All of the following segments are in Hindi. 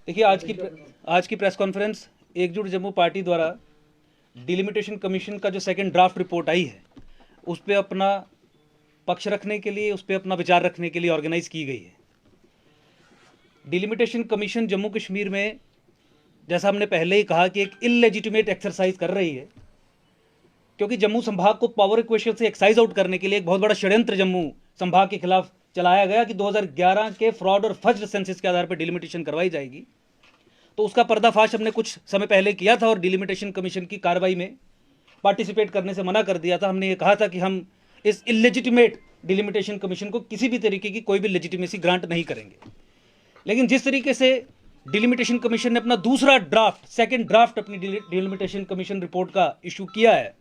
देखिए, आज की प्रेस कॉन्फ्रेंस एकजुट जम्मू पार्टी द्वारा डिलिमिटेशन कमीशन का जो सेकंड ड्राफ्ट रिपोर्ट आई है उस पर अपना पक्ष रखने के लिए, उस पर अपना विचार रखने के लिए ऑर्गेनाइज की गई है। डिलिमिटेशन कमीशन जम्मू कश्मीर में, जैसा हमने पहले ही कहा, कि एक इलेजिटिमेट एक्सरसाइज कर रही है, क्योंकि जम्मू संभाग को पावर इक्वेशन से एक्साइज आउट करने के लिए एक बहुत बड़ा षड्यंत्र जम्मू संभाग के खिलाफ चलाया गया कि 2011 के फ्रॉड और फज्ड सेंसस के आधार पर डिलिमिटेशन करवाई जाएगी। तो उसका पर्दाफाश हमने कुछ समय पहले किया था और डिलिमिटेशन कमीशन की कार्रवाई में पार्टिसिपेट करने से मना कर दिया था। हमने ये कहा था कि हम इस इलेजिटिमेट डिलिमिटेशन कमीशन को किसी भी तरीके की कोई भी लेजिटिमेसी ग्रांट नहीं करेंगे। लेकिन जिस तरीके से डिलिमिटेशन कमीशन ने अपना दूसरा ड्राफ्ट, सेकंड ड्राफ्ट अपनी डिलिमिटेशन कमीशन रिपोर्ट का इशू किया है,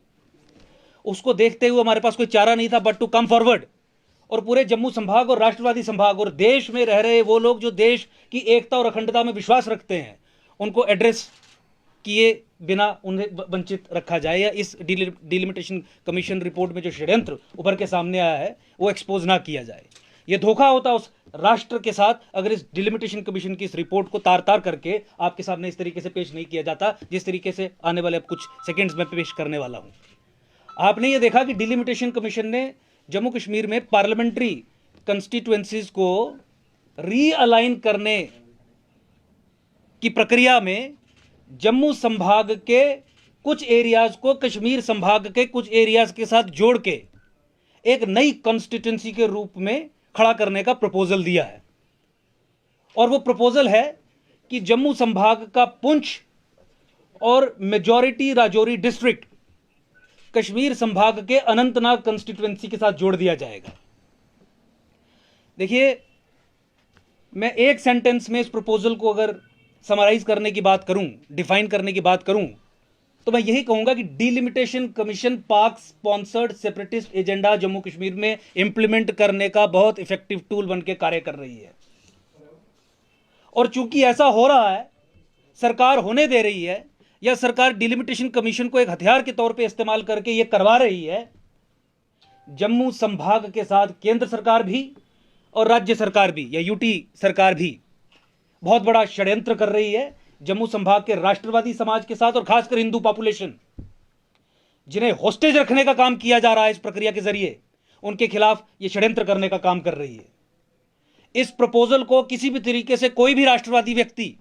उसको देखते हुए हमारे पास कोई चारा नहीं था बट टू कम फॉरवर्ड और पूरे जम्मू संभाग और राष्ट्रवादी संभाग और देश में रह रहे वो लोग जो देश की एकता और अखंडता में विश्वास रखते हैं, उनको एड्रेस किए बिना उन्हें वंचित रखा जाए या इस डिलिमिटेशन कमीशन रिपोर्ट में जो षड्यंत्र उभर के सामने आया है वो एक्सपोज ना किया जाए। ये धोखा होता उस राष्ट्र के साथ अगर इस डिलिमिटेशन कमीशन की इस रिपोर्ट को तार तार करके आपके सामने इस तरीके से पेश नहीं किया जाता, जिस तरीके से आने वाले अब कुछ सेकेंड्स में पेश करने वाला हूं। आपने ये देखा कि डिलिमिटेशन कमीशन ने जम्मू कश्मीर में पार्लियामेंट्री कंस्टिट्यूएंसीज को रीअलाइन करने की प्रक्रिया में जम्मू संभाग के कुछ एरियाज को कश्मीर संभाग के कुछ एरियाज के साथ जोड़ के एक नई कॉन्स्टिट्यूएंसी के रूप में खड़ा करने का प्रपोजल दिया है। और वो प्रपोजल है कि जम्मू संभाग का पुंछ और मेजॉरिटी राजौरी डिस्ट्रिक्ट कश्मीर संभाग के अनंतनाग कंस्टिट्यूएंसी के साथ जोड़ दिया जाएगा। देखिए, मैं एक सेंटेंस में इस प्रपोजल को अगर समराइज करने की बात करूं, डिफाइन करने की बात करूं, तो मैं यही कहूंगा कि डिलिमिटेशन कमीशन पाक sponsored separatist agenda Jammu Kashmir में इंप्लीमेंट करने का बहुत इफेक्टिव टूल बनकर कार्य कर रही है। और चूंकि ऐसा हो रहा है, सरकार होने दे रही है, या सरकार डिलिमिटेशन कमीशन को एक हथियार के तौर पे इस्तेमाल करके यह करवा रही है, जम्मू संभाग के साथ केंद्र सरकार भी और राज्य सरकार भी या यूटी सरकार भी बहुत बड़ा षड्यंत्र कर रही है। जम्मू संभाग के राष्ट्रवादी समाज के साथ और खासकर हिंदू पॉपुलेशन, जिन्हें होस्टेज रखने का काम किया जा रहा है इस प्रक्रिया के जरिए, उनके खिलाफ यह षड्यंत्र करने का काम कर रही है। इस प्रपोजल को किसी भी तरीके से कोई भी राष्ट्रवादी व्यक्ति,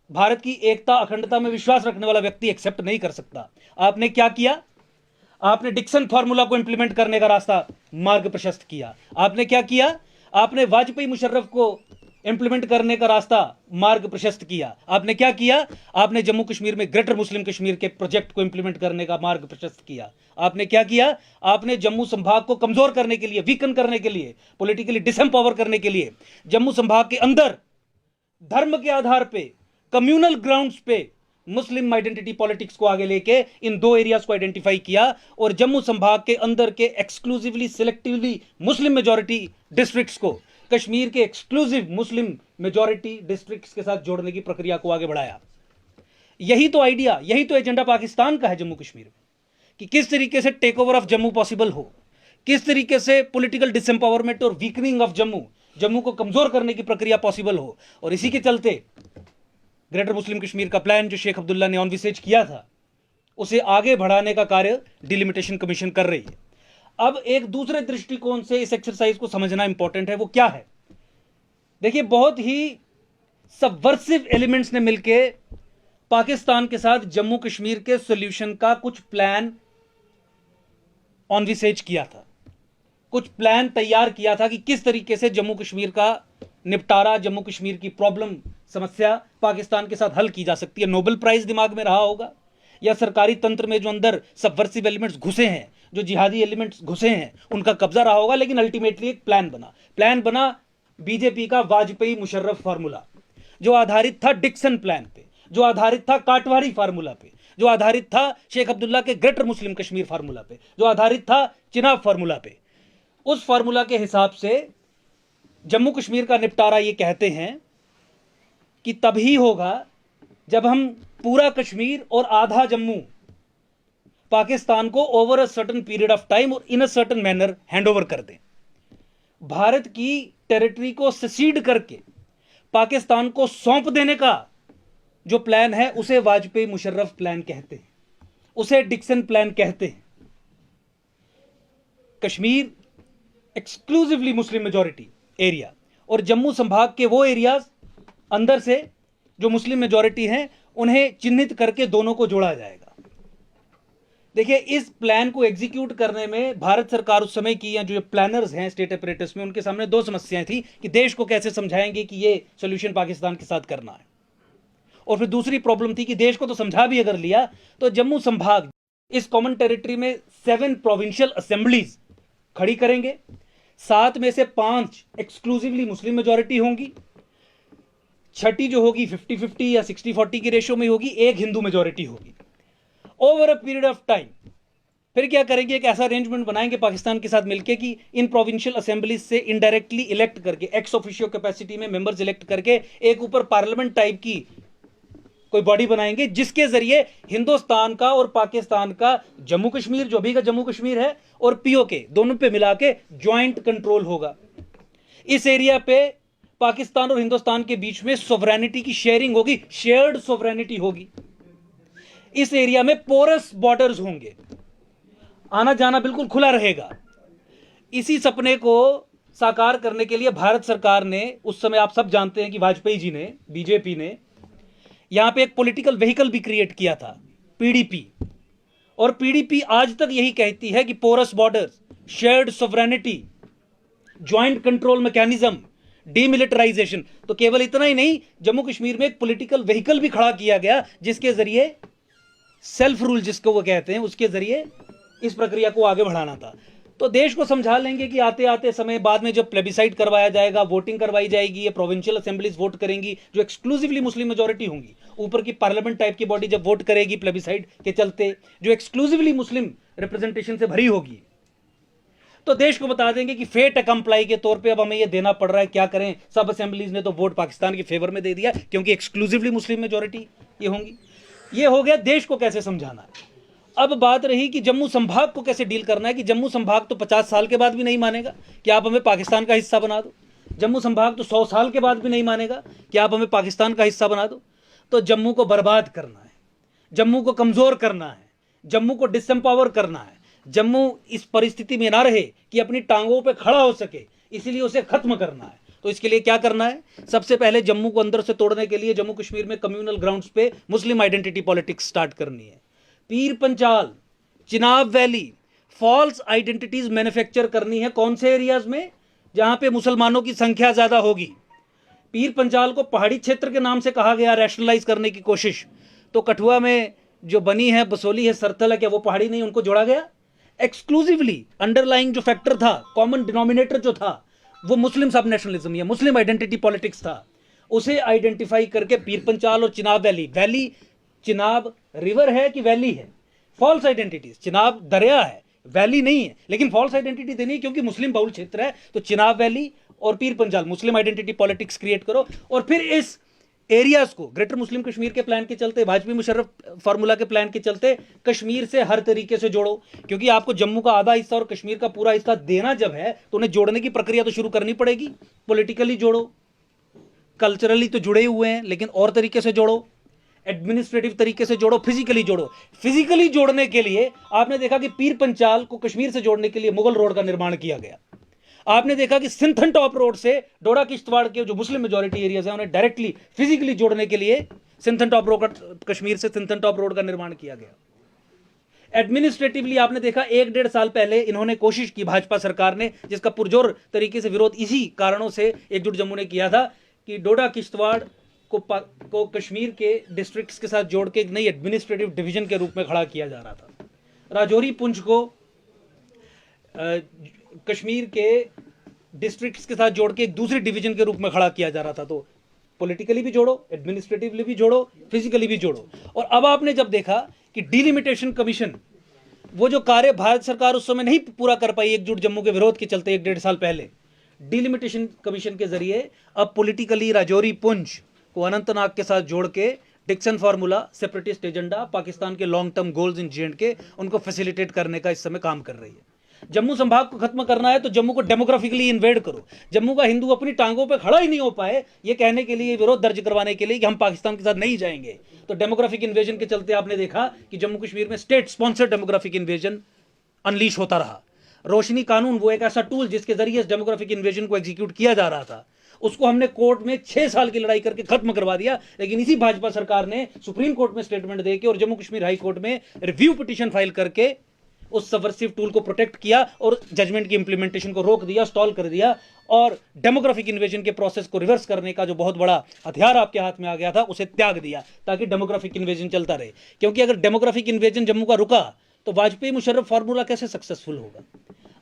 भारत की एकता अखंडता में विश्वास रखने वाला व्यक्ति एक्सेप्ट नहीं कर सकता। आपने क्या किया? आपने डिक्सन फॉर्मूला को इंप्लीमेंट करने का रास्ता, मार्ग प्रशस्त किया। आपने क्या किया? आपने वाजपेयी मुशर्रफ को इंप्लीमेंट करने का रास्ता, मार्ग प्रशस्त किया। आपने क्या किया? आपने जम्मू कश्मीर में ग्रेटर मुस्लिम कश्मीर के प्रोजेक्ट को इंप्लीमेंट करने का मार्ग प्रशस्त किया। आपने क्या किया? आपने जम्मू संभाग को कमजोर करने के लिए, वीकन करने के लिए, पॉलिटिकली डिसएम्पावर करने के लिए जम्मू संभाग के अंदर धर्म के आधार पे, कम्युनल ग्राउंड्स पे मुस्लिम आइडेंटिटी पॉलिटिक्स को आगे लेके इन दो एरियाज को आइडेंटिफाई किया और जम्मू संभाग के अंदर के exclusively selectively Muslim majority districts को कश्मीर के एक्सक्लूसिव मुस्लिम मेजॉरिटी डिस्ट्रिक्ट्स के साथ जोड़ने की प्रक्रिया को आगे बढ़ाया। यही तो आइडिया, यही तो एजेंडा पाकिस्तान का है जम्मू कश्मीर में, कि किस तरीके से take over of Jammu possible हो, किस तरीके से पॉलिटिकल डिसएम्पावरमेंट और वीकनिंग ऑफ जम्मू को कमजोर करने की प्रक्रिया पॉसिबल हो। और इसी के चलते ग्रेटर मुस्लिम कश्मीर का प्लान जो शेख अब्दुल्ला ने ऑनविसेज किया था, उसे आगे बढ़ाने का कार्य डिलिमिटेशन कमीशन कर रही है। अब एक दूसरे दृष्टिकोण से इस एक्सरसाइज को समझना इंपॉर्टेंट है। वो क्या है? देखिए, बहुत ही सबवर्सिव एलिमेंट्स ने मिलकर पाकिस्तान के साथ जम्मू कश्मीर के सॉल्यूशन का कुछ प्लान ऑनविसेज किया था, कुछ प्लान तैयार किया था कि किस तरीके से जम्मू कश्मीर का निपटारा, जम्मू कश्मीर की प्रॉब्लम, समस्या पाकिस्तान के साथ हल की जा सकती है। नोबेल प्राइज दिमाग में रहा होगा, या सरकारी तंत्र में जो अंदर सबवर्सिव एलिमेंट्स घुसे हैं, जो जिहादी एलिमेंट्स घुसे हैं, उनका कब्जा रहा होगा। लेकिन अल्टीमेटली एक प्लान बना बीजेपी का वाजपेयी मुशर्रफ फार्मूला, जो आधारित था डिक्सन प्लान पे, जो आधारित था काटवारी फार्मूला पे, जो आधारित था शेख अब्दुल्ला के ग्रेटर मुस्लिम कश्मीर फार्मूला पे, जो आधारित था चिनाब फार्मूला पे। उस फार्मूला के हिसाब से जम्मू कश्मीर का निपटारा ये कहते हैं कि तभी होगा जब हम पूरा कश्मीर और आधा जम्मू पाकिस्तान को over a certain period of time और इन अ सर्टेन मैनर हैंडओवर कर दें। भारत की टेरिटरी को सेसीड करके पाकिस्तान को सौंप देने का जो प्लान है उसे वाजपेयी मुशर्रफ प्लान कहते हैं, उसे डिक्सन प्लान कहते हैं। Kashmir exclusively Muslim majority area और जम्मू संभाग के वो एरियाज अंदर से जो मुस्लिम मेजॉरिटी हैं उन्हें चिन्हित करके दोनों को जोड़ा जाएगा। देखिए, इस प्लान को एग्जीक्यूट करने में भारत सरकार उस समय की, या जो प्लानर्स हैं स्टेट अपरेटस में, उनके सामने दो समस्याएं थी कि देश को कैसे समझाएंगे कि ये सोल्यूशन पाकिस्तान के साथ करना है, और फिर दूसरी प्रॉब्लम थी कि देश को तो समझा भी अगर लिया तो जम्मू संभाग इस कॉमन टेरिटरी में 7 प्रोविंशियल असेंबलीज खड़ी करेंगे, 7 में से 5 एक्सक्लूसिवली मुस्लिम मेजॉरिटी होंगी, छठी जो होगी 50-50 या 60-40 की रेशियो में होगी, एक हिंदू मेजॉरिटी होगी। Over a period of time फिर क्या करेंगे, एक ऐसा अरेंजमेंट बनाएंगे पाकिस्तान के साथ मिलकर कि इन प्रोविंशियल असेंबलीज से इनडायरेक्टली इलेक्ट करके, एक्स ऑफिशियो कैपेसिटी में मेंबर्स इलेक्ट करके एक ऊपर पार्लियामेंट टाइप की कोई बॉडी बनाएंगे, जिसके जरिए हिंदुस्तान का और पाकिस्तान का जम्मू कश्मीर, जो अभी का जम्मू कश्मीर है, और पीओके दोनों पे मिला के ज्वाइंट कंट्रोल होगा। इस एरिया पे पाकिस्तान और हिंदुस्तान के बीच में सोवरेनिटी की शेयरिंग होगी, शेयर्ड सोवरेनिटी होगी। इस एरिया में पोरस बॉर्डर्स होंगे, आना जाना बिल्कुल खुला रहेगा। इसी सपने को साकार करने के लिए भारत सरकार ने, उस समय आप सब जानते हैं कि वाजपेयी जी ने, बीजेपी ने यहां पे एक पॉलिटिकल व्हीकल भी क्रिएट किया था, पीडीपी। और पीडीपी आज तक यही कहती है कि porous borders, shared sovereignty, joint control mechanism, demilitarisation. तो केवल इतना ही नहीं, जम्मू कश्मीर में एक पॉलिटिकल व्हीकल भी खड़ा किया गया जिसके जरिए सेल्फ रूल जिसको वो कहते हैं, उसके जरिए इस प्रक्रिया को आगे बढ़ाना था। तो देश को समझा लेंगे कि आते आते समय बाद में जब प्लेबिसाइट करवाया जाएगा, वोटिंग करवाई जाएगी, ये प्रोविंशियल असेंबलीज वोट करेंगी जो एक्सक्लूसिवली मुस्लिम मेजॉरिटी होंगी, ऊपर की पार्लियामेंट टाइप की बॉडी जब वोट करेगी प्लेबिसाइट के चलते, जो एक्सक्लूसिवली मुस्लिम रिप्रेजेंटेशन से भरी होगी, तो देश को बता देंगे कि फेट अकम्प्लाई के तौर पे अब हमें ये देना पड़ रहा है, क्या करें, सब असेंबलीज ने तो वोट पाकिस्तान के फेवर में दे दिया क्योंकि एक्सक्लूसिवली मुस्लिम मेजॉरिटी ये होंगी। ये हो गया देश को कैसे समझाना है। अब बात रही कि जम्मू संभाग को कैसे डील करना है, कि जम्मू संभाग तो 50 साल के बाद भी नहीं मानेगा कि आप हमें पाकिस्तान का हिस्सा बना दो, जम्मू संभाग तो 100 साल के बाद भी नहीं मानेगा कि आप हमें पाकिस्तान का हिस्सा बना दो। तो जम्मू को बर्बाद करना है, जम्मू को कमज़ोर करना है, जम्मू को डिसएम्पावर करना है, जम्मू इस परिस्थिति में ना रहे कि अपनी टांगों पर खड़ा हो सके, इसीलिए उसे खत्म करना है। तो इसके लिए क्या करना है, सबसे पहले जम्मू को अंदर से तोड़ने के लिए जम्मू कश्मीर में कम्युनल ग्राउंड्स पे मुस्लिम आइडेंटिटी पॉलिटिक्स स्टार्ट करनी है। Pir Panchal, Chenab valley, false identities manufacture करनी है। कौन से एरियाज में, जहां पे मुसलमानों की संख्या ज्यादा होगी। पीर पंचाल को पहाड़ी क्षेत्र के नाम से कहा गया, रैशनलाइज करने की कोशिश। तो कठुआ में जो बनी है, बसोली है, सरथल है, क्या वो पहाड़ी नहीं, उनको जोड़ा गया। एक्सक्लूसिवली अंडरलाइंग जो फैक्टर था, कॉमन डिनोमिनेटर जो था, वो मुस्लिम सब नेशनलिज्म या मुस्लिम आइडेंटिटी पॉलिटिक्स था। उसे आइडेंटिफाई करके पीर पंचाल और Chenab valley, valley Chenab river है कि वैली है, फॉल्स आइडेंटिटीज, चिनाब दरिया है, वैली नहीं है, लेकिन फॉल्स आइडेंटिटी देनी है क्योंकि मुस्लिम बहुल क्षेत्र है। तो चिनाब वैली और पीर पंचाल, मुस्लिम आइडेंटिटी पॉलिटिक्स क्रिएट करो। और फिर इस एरियाज को ग्रेटर मुस्लिम कश्मीर के प्लान के चलते, वाजपेयी मुशर्रफ फार्मूला के प्लान के चलते कश्मीर से हर तरीके से जोड़ो, क्योंकि आपको जम्मू का आधा हिस्सा और कश्मीर का पूरा हिस्सा देना जब है तो उन्हें जोड़ने की प्रक्रिया तो शुरू करनी पड़ेगी। पॉलिटिकली जोड़ो, कल्चरली तो जुड़े हुए हैं लेकिन और तरीके से जोड़ो, एडमिनिस्ट्रेटिव तरीके से जोड़ो, फिजिकली जोड़ो। फिजिकली जोड़ने के लिए आपने देखा कि पीर पंचाल को कश्मीर से जोड़ने के लिए मुगल रोड का निर्माण किया गया। आपने देखा कि सिंथन टॉप रोड से डोडा किश्तवाड़ के जो मुस्लिम मेजॉरिटी एरियाज हैं उन्हें डायरेक्टली फिजिकली जोड़ने के लिए सिंथन टॉप रोड, कश्मीर से सिंथन टॉप रोड का निर्माण किया गया। एडमिनिस्ट्रेटिवली आपने देखा 1-1.5 साल पहले इन्होंने कोशिश की, भाजपा सरकार ने, जिसका पुरजोर तरीके से विरोध इसी कारणों से एकजुट जम्मू ने किया था कि डोडा किश्तवाड़ को कश्मीर के डिस्ट्रिक्ट्स के साथ जोड़ के एक नई एडमिनिस्ट्रेटिव डिवीजन के रूप में खड़ा किया जा रहा था। राजौरी पुंछ को कश्मीर के डिस्ट्रिक्ट्स के साथ जोड़ के एक दूसरी डिवीजन के रूप में खड़ा किया जा रहा था। तो पॉलिटिकली भी जोड़ो, एडमिनिस्ट्रेटिवली भी जोड़ो, फिजिकली भी जोड़ो। और अब आपने जब देखा कि डिलिमिटेशन कमीशन, वो जो कार्य भारत सरकार उस समय नहीं पूरा कर पाई एकजुट जम्मू के विरोध के चलते 1-1.5 साल पहले, डिलिमिटेशन कमीशन के जरिए अब पॉलिटिकली राजौरी पुंछ को अनंतनाग के साथ जोड़ के Dixon formula, separatist agenda, Pakistan के long term goals in J&K, उनको फैसिलिटेट करने का इस समय काम कर रही है। जम्मू संभाग को खत्म करना है तो जम्मू को डेमोग्राफिकली इन्वेड करो। जम्मू का हिंदू अपनी टांगों पे खड़ा ही नहीं हो पाए ये कहने के लिए, विरोध दर्ज करवाने के लिए कि हम पाकिस्तान के साथ नहीं जाएंगे, तो डेमोग्राफिक इन्वेजन के चलते आपने देखा कि जम्मू कश्मीर में state sponsored demographic invasion unleash होता रहा। रोशनी कानून वो एक ऐसा टूल जिसके जरिए इस डेमोग्राफिक इन्वेजन को एग्जीक्यूट किया जा रहा था, उसको हमने कोर्ट में 6 साल की लड़ाई करके खत्म करवा दिया। लेकिन इसी भाजपा सरकार ने सुप्रीम कोर्ट में स्टेटमेंट देके और जम्मू कश्मीर हाई कोर्ट में रिव्यू पिटीशन फाइल करके उस सबवर्सिव टूल को प्रोटेक्ट किया और जजमेंट की इंप्लीमेंटेशन को रोक दिया, स्टॉल कर दिया, और डेमोग्राफिक इन्वेजन के प्रोसेस को रिवर्स करने का जो बहुत बड़ा हथियार आपके हाथ में आ गया था उसे त्याग दिया ताकि डेमोग्राफिक इन्वेजन चलता रहे। क्योंकि अगर डेमोग्राफिक इन्वेजन जम्मू का रुका तो वाजपेयी मुशर्रफ फार्मूला कैसे सक्सेसफुल होगा?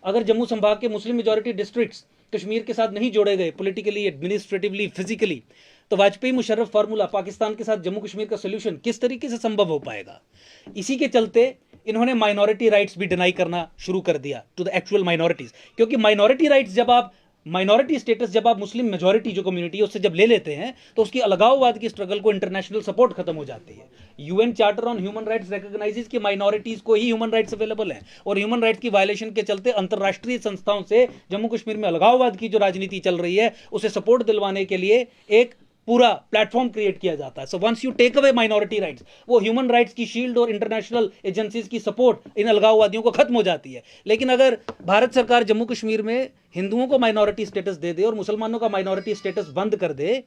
अगर जम्मू संभाग के मुस्लिम मेजॉरिटी डिस्ट्रिक्ट्स कश्मीर के साथ नहीं जोड़े गए पॉलिटिकली, एडमिनिस्ट्रेटिवली, फिजिकली, तो वाजपेयी मुशर्रफ फार्मूला पाकिस्तान के साथ जम्मू कश्मीर का सोल्यूशन किस तरीके से संभव हो पाएगा? इसी के चलते इन्होंने माइनॉरिटी राइट्स भी डिनाई करना शुरू कर दिया टू द एक्चुअल माइनॉरिटीज। क्योंकि माइनॉरिटी राइट्स जब आप, माइनॉरिटी स्टेटस जब आप मुस्लिम मेजॉरिटी जो कम्युनिटी है उससे जब ले लेते हैं तो उसकी अलगाववाद की स्ट्रगल को इंटरनेशनल सपोर्ट खत्म हो जाती है। UN charter on human rights recognises कि माइनॉरिटीज को ही ह्यूमन राइट्स अवेलेबल है, और ह्यूमन राइट्स की वायलेशन के चलते अंतरराष्ट्रीय संस्थाओं से जम्मू कश्मीर में अलगाववाद की जो राजनीति चल रही है उसे सपोर्ट दिलवाने के लिए एक पूरा प्लेटफॉर्म क्रिएट किया जाता है। So once you take away minority rights, वो ह्यूमन राइट्स की शील्ड और इंटरनेशनल एजेंसीज की सपोर्ट इन अलगाववादियों को खत्म हो जाती है। लेकिन अगर भारत सरकार जम्मू कश्मीर में हिंदुओं को माइनॉरिटी स्टेटस दे दे और मुसलमानों का माइनॉरिटी स्टेटस बंद कर दे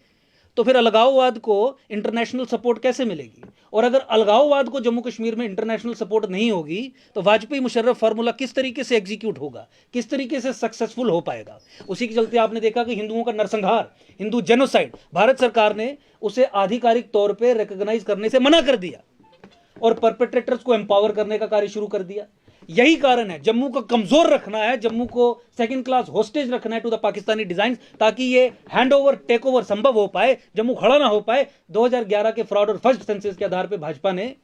तो फिर अलगाववाद को इंटरनेशनल सपोर्ट कैसे मिलेगी? और अगर अलगाववाद को जम्मू कश्मीर में इंटरनेशनल सपोर्ट नहीं होगी तो वाजपेयी मुशर्रफ फार्मूला किस तरीके से एग्जीक्यूट होगा, किस तरीके से सक्सेसफुल हो पाएगा? उसी के चलते आपने देखा कि हिंदुओं का नरसंहार, हिंदू जेनोसाइड, भारत सरकार ने उसे आधिकारिक तौर पर रिकॉग्नाइज करने से मना कर दिया और परपेट्रेटर्स को एम्पावर करने का कार्य शुरू कर दिया। यही कारण है, जम्मू को कमजोर रखना है, जम्मू को सेकंड क्लास होस्टेज रखना है टू द पाकिस्तानी डिजाइन, ताकि ये हैंड ओवर टेक ओवर संभव हो पाए, जम्मू खड़ा ना हो पाए। 2011 के फ्रॉड और फर्स्ट सेंसस के आधार पर भाजपा ने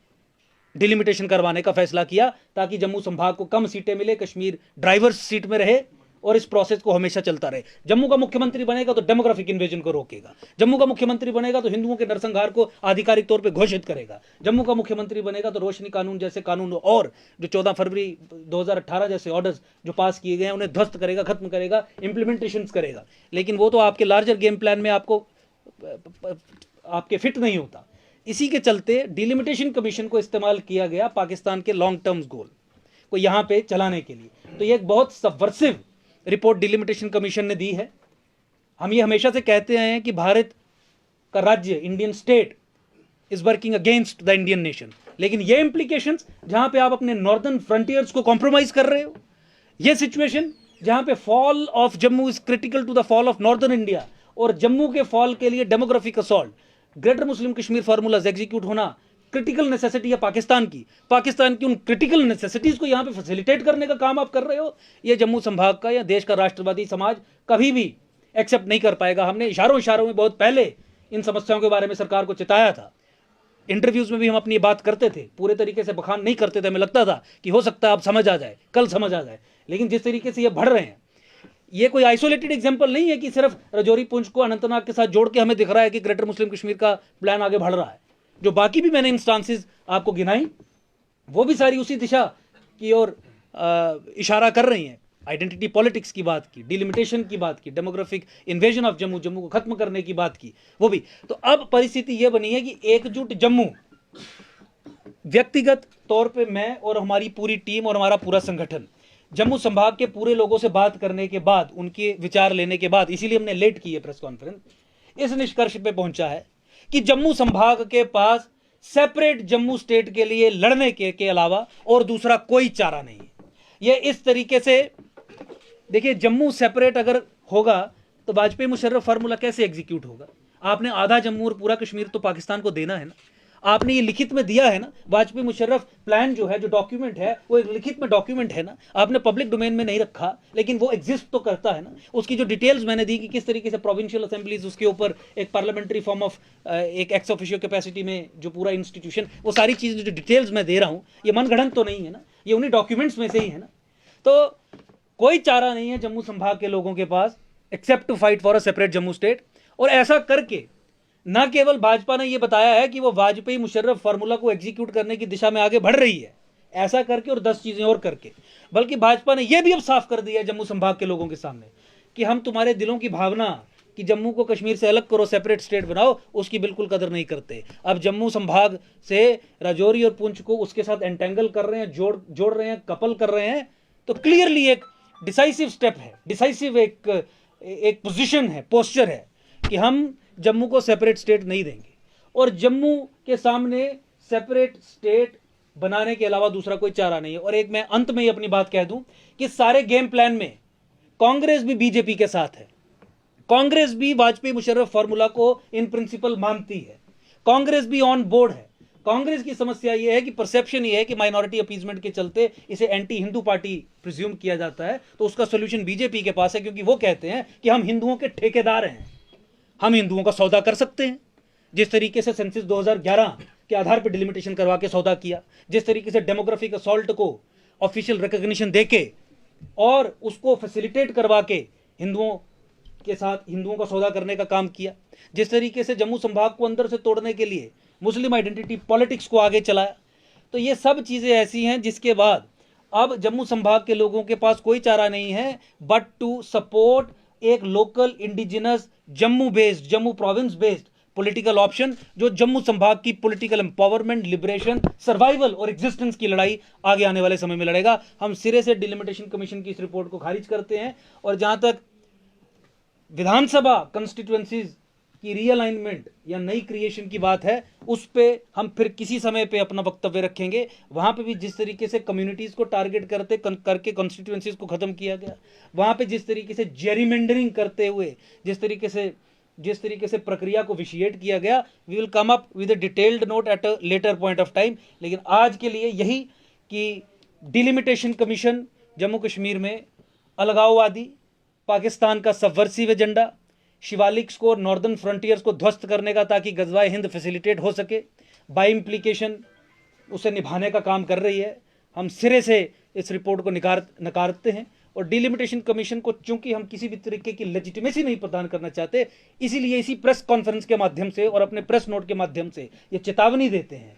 डिलिमिटेशन करवाने का फैसला किया ताकि जम्मू संभाग को कम सीटें मिले, कश्मीर ड्राइवर्स सीट में रहे और इस प्रोसेस को हमेशा चलता रहे। जम्मू का मुख्यमंत्री बनेगा तो डेमोग्राफिक इन्वेजन को रोकेगा, जम्मू का मुख्यमंत्री बनेगा तो हिंदुओं के नरसंहार को आधिकारिक तौर पे घोषित करेगा, जम्मू का मुख्यमंत्री बनेगा तो रोशनी कानून जैसे कानून और जो 14 फरवरी 2018 जैसे ऑर्डर्स जो पास किए गए हैं उन्हें ध्वस्त करेगा, खत्म करेगा, इंप्लीमेंटेशन करेगा। लेकिन वो तो आपके लार्जर गेम प्लान में आपके फिट नहीं होता। इसी के चलते डिलिमिटेशन कमीशन को इस्तेमाल किया गया पाकिस्तान के लॉन्ग टर्म गोल को यहां पे चलाने के लिए। तो ये एक बहुत सबवर्सिव रिपोर्ट डिलिमिटेशन कमीशन ने दी है। हम ये हमेशा से कहते हैं कि भारत का राज्य, Indian state is working against the Indian nation, लेकिन ये इंप्लीकेशंस जहां पे आप अपने नॉर्दर्न फ्रंटियर्स को कॉम्प्रोमाइज कर रहे हो, ये सिचुएशन जहां पे fall of Jammu is critical to the fall of northern India और जम्मू के फॉल के लिए demographic assault, greater Muslim Kashmir formulas execute होना क्रिटिकल नेसेसिटी है पाकिस्तान की उन क्रिटिकल नेसेसिटीज को यहां पे फैसिलिटेट करने का काम आप कर रहे हो। ये जम्मू संभाग का या देश का राष्ट्रवादी समाज कभी भी एक्सेप्ट नहीं कर पाएगा। हमने इशारों में बहुत पहले इन समस्याओं के बारे में सरकार को चिताया था। इंटरव्यूज में भी हम अपनी बात करते थे, पूरे तरीके से बखान नहीं करते थे, हमें लगता था कि हो सकता है अब समझ आ जाए, कल समझ आ जाए। लेकिन जिस तरीके से ये बढ़ रहे हैं, ये कोई आइसोलेटेड एग्जाम्पल नहीं है कि सिर्फ रजौरी पुंछ को अनंतनाग के साथ जोड़ के हमें दिख रहा है कि ग्रेटर मुस्लिम कश्मीर का प्लान आगे बढ़ रहा है। जो बाकी भी मैंने इंस्टांसेस आपको गिनाई वो भी सारी उसी दिशा की ओर इशारा कर रही हैं। आइडेंटिटी पॉलिटिक्स की बात की, डिलिमिटेशन की बात की, demographic invasion of Jammu, Jammu को खत्म करने की बात की, वो भी। तो अब परिस्थिति ये बनी है कि एकजुट जम्मू, व्यक्तिगत तौर पे मैं और हमारी पूरी टीम और हमारा पूरा संगठन जम्मू संभाग के पूरे लोगों से बात करने के बाद, उनके विचार लेने के बाद, इसीलिए हमने लेट की है प्रेस कॉन्फ्रेंस, इस निष्कर्ष पे पहुंचा है कि जम्मू संभाग के पास सेपरेट जम्मू स्टेट के लिए लड़ने के अलावा और दूसरा कोई चारा नहीं है। ये इस तरीके से देखिए, जम्मू सेपरेट अगर होगा तो वाजपेयी मुशर्रफ फार्मूला कैसे एग्जीक्यूट होगा? आपने आधा जम्मू और पूरा कश्मीर तो पाकिस्तान को देना है ना, आपने ये लिखित में दिया है ना। वाजपेयी मुशर्रफ प्लान जो है, जो डॉक्यूमेंट है, वो एक लिखित में डॉक्यूमेंट है ना, आपने पब्लिक डोमेन में नहीं रखा, लेकिन वो एग्जिस्ट तो करता है ना। उसकी जो डिटेल्स मैंने दी कि किस तरीके से प्रोविंशियल असेंबलीज उसके ऊपर एक पार्लियामेंट्री फॉर्म ऑफ एक एक्स ऑफिशियो कैपेसिटी में जो पूरा इंस्टीट्यूशन, वो सारी चीज़ें जो डिटेल्स मैं दे रहा हूँ, ये मनगढ़ंत तो नहीं है ना, ये उन्हीं डॉक्यूमेंट्स में से ही है ना। तो कोई चारा नहीं है जम्मू संभाग के लोगों के पास except to fight for a separate Jammu state. और ऐसा करके न केवल भाजपा ने यह बताया है कि वो वाजपेयी मुशर्रफ फार्मूला को एग्जीक्यूट करने की दिशा में आगे बढ़ रही है, ऐसा करके और 10 चीजें और करके। बल्कि भाजपा ने यह भी अब साफ कर दिया जम्मू संभाग के लोगों के सामने कि हम तुम्हारे दिलों की भावना कि जम्मू को कश्मीर से अलग करो, सेपरेट स्टेट बनाओ, उसकी बिल्कुल कदर नहीं करते। अब जम्मू संभाग से राजौरी और पुंछ को उसके साथ एंटेंगल कर रहे हैं, जोड़ रहे हैं, कपल कर रहे हैं। तो क्लियरली एक डिसाइसिव स्टेप है, डिसाइसिव एक पोजीशन है, पोस्चर है कि हम जम्मू को सेपरेट स्टेट नहीं देंगे। और जम्मू के सामने सेपरेट स्टेट बनाने के अलावा दूसरा कोई चारा नहीं है। और एक मैं अंत में ही अपनी बात कह दूं कि सारे गेम प्लान में कांग्रेस भी बीजेपी के साथ है। कांग्रेस भी वाजपेयी मुशर्रफ फॉर्मूला को इन प्रिंसिपल मानती है, कांग्रेस भी ऑन बोर्ड है। कांग्रेस की समस्या यह है कि परसेप्शन यह है कि माइनॉरिटी अपीजमेंट के चलते इसे एंटी हिंदू पार्टी प्रिज्यूम किया जाता है। तो उसका सोल्यूशन बीजेपी के पास है, क्योंकि वो कहते हैं कि हम हिंदुओं के ठेकेदार हैं, हम हिंदुओं का सौदा कर सकते हैं। जिस तरीके से सेंसस 2011 के आधार पर डिलिमिटेशन करवा के सौदा किया, जिस तरीके से डेमोग्राफिक असॉल्ट को ऑफिशियल रिकॉग्निशन देके और उसको फैसिलिटेट करवा के हिंदुओं के साथ हिंदुओं का सौदा करने का काम किया, जिस तरीके से जम्मू संभाग को अंदर से तोड़ने के लिए मुस्लिम आइडेंटिटी पॉलिटिक्स को आगे चलाया। तो ये सब चीज़ें ऐसी हैं जिसके बाद अब जम्मू संभाग के लोगों के पास कोई चारा नहीं है बट टू सपोर्ट एक local indigenous Jammu based, Jammu province based political option, जो जम्मू संभाग की पॉलिटिकल एम्पावरमेंट, लिबरेशन, सर्वाइवल और एग्जिस्टेंस की लड़ाई आगे आने वाले समय में लड़ेगा। हम सिरे से डिलिमिटेशन कमीशन की इस रिपोर्ट को खारिज करते हैं। और जहां तक विधानसभा कंस्टिट्यूएंसीज की रीअलाइनमेंट या नई क्रिएशन की बात है, उस पे हम फिर किसी समय पे अपना वक्तव्य रखेंगे। वहां पे भी जिस तरीके से कम्युनिटीज को टारगेट करके कॉन्स्टिट्यूएंसीज को खत्म किया गया, वहां पे जिस तरीके से जेरीमेंडरिंग करते हुए जिस तरीके से प्रक्रिया को विशिएट किया गया, we will come up with a detailed note at a later point of time. लेकिन आज के लिए यही कि डिलिमिटेशन कमीशन जम्मू कश्मीर में अलगाववादी, पाकिस्तान का सबवर्सिव एजेंडा, शिवालिक्स को, नॉर्दर्न फ्रंटियर्स को ध्वस्त करने का ताकि गजवाए हिंद फैसिलिटेट हो सके, बाई इम्प्लीकेशन उसे निभाने का काम कर रही है। हम सिरे से इस रिपोर्ट को नकारते हैं। और डिलिमिटेशन कमीशन को चूंकि हम किसी भी तरीके की लेजिटिमेसी नहीं प्रदान करना चाहते, इसीलिए इसी प्रेस कॉन्फ्रेंस के माध्यम से और अपने प्रेस नोट के माध्यम से ये चेतावनी देते हैं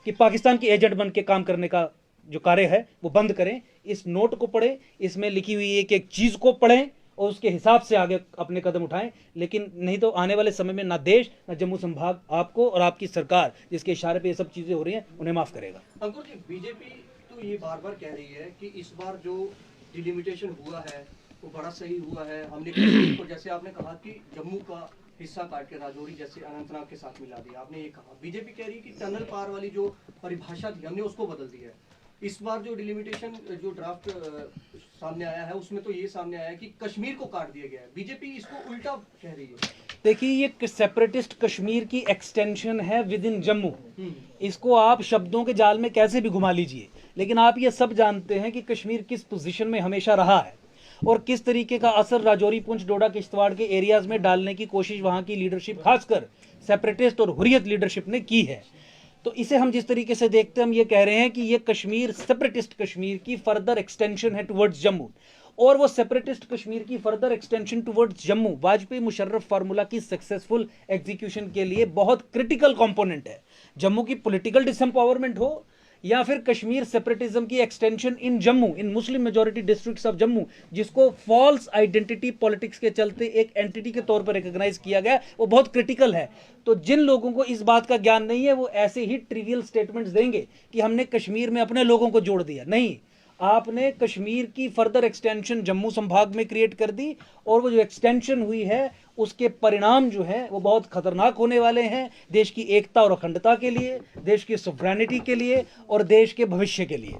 कि पाकिस्तान की एजेंट बन के काम करने का जो कार्य है वो बंद करें। इस नोट को पढ़ें, इसमें लिखी हुई एक एक चीज़ को पढ़ें और उसके हिसाब से आगे अपने कदम उठाएं। लेकिन नहीं तो आने वाले समय में ना देश ना जम्मू संभाग आपको और आपकी सरकार, जिसके इशारे पे ये सब चीज़ें हो रही हैं, उन्हें माफ़ करेगा। अंकुर जी, बीजेपी तो ये बार बार कह रही है कि इस बार जो डिलिमिटेशन हुआ है वो बड़ा सही हुआ है। हमने कश्मीर को, जैसे आपने कहा कि जम्मू का हिस्सा काट के राजौरी जैसे अनंतनाग के साथ मिला दिया, आपने ये कहा। बीजेपी कह रही है कि टनल पार वाली जो परिभाषा थी हमने उसको बदल दिया है। इस बार जो डिलिमिटेशन जो ड्राफ्ट सामने आया है उसमें तो ये सामने आया है कि कश्मीर को काट दिया गया है। बीजेपी इसको उल्टा कह रही है। देखिए, ये सेपरेटिस्ट कश्मीर की एक्सटेंशन है विद इन जम्मू। इसको आप शब्दों के जाल में कैसे भी घुमा लीजिए, लेकिन आप ये सब जानते हैं कि कश्मीर किस पोजीशन में हमेशा रहा है और किस तरीके का असर राजौरी, पुंछ, डोडा, किश्तवाड़ के एरियाज में डालने की कोशिश वहां की लीडरशिप, खासकर सेपरेटिस्ट और हुर्रियत लीडरशिप ने की है। तो इसे हम जिस तरीके से देखते हैं, हम ये कह रहे हैं कि ये कश्मीर सेपरेटिस्ट कश्मीर की फर्दर एक्सटेंशन है टुवर्ड्स जम्मू। और वो सेपरेटिस्ट कश्मीर की further extension towards Jammu Vajpayee Musharraf formula की सक्सेसफुल एग्जीक्यूशन के लिए बहुत क्रिटिकल कंपोनेंट है। जम्मू की पॉलिटिकल डिसएम्पावरमेंट हो या फिर कश्मीर सेपरेटिज्म की extension in Jammu, in Muslim majority districts of Jammu, जिसको फॉल्स आइडेंटिटी पॉलिटिक्स के चलते एक एंटिटी के तौर पर रिकॉग्नाइज किया गया, वो बहुत क्रिटिकल है। तो जिन लोगों को इस बात का ज्ञान नहीं है वो ऐसे ही ट्रिवियल स्टेटमेंट्स देंगे कि हमने कश्मीर में अपने लोगों को जोड़ दिया। नहीं, आपने कश्मीर की फर्दर एक्सटेंशन जम्मू संभाग में क्रिएट कर दी और वो जो एक्सटेंशन हुई है उसके परिणाम जो है वो बहुत खतरनाक होने वाले हैं देश की एकता और अखंडता के लिए, देश की सॉवरेनिटी के लिए और देश के भविष्य के लिए।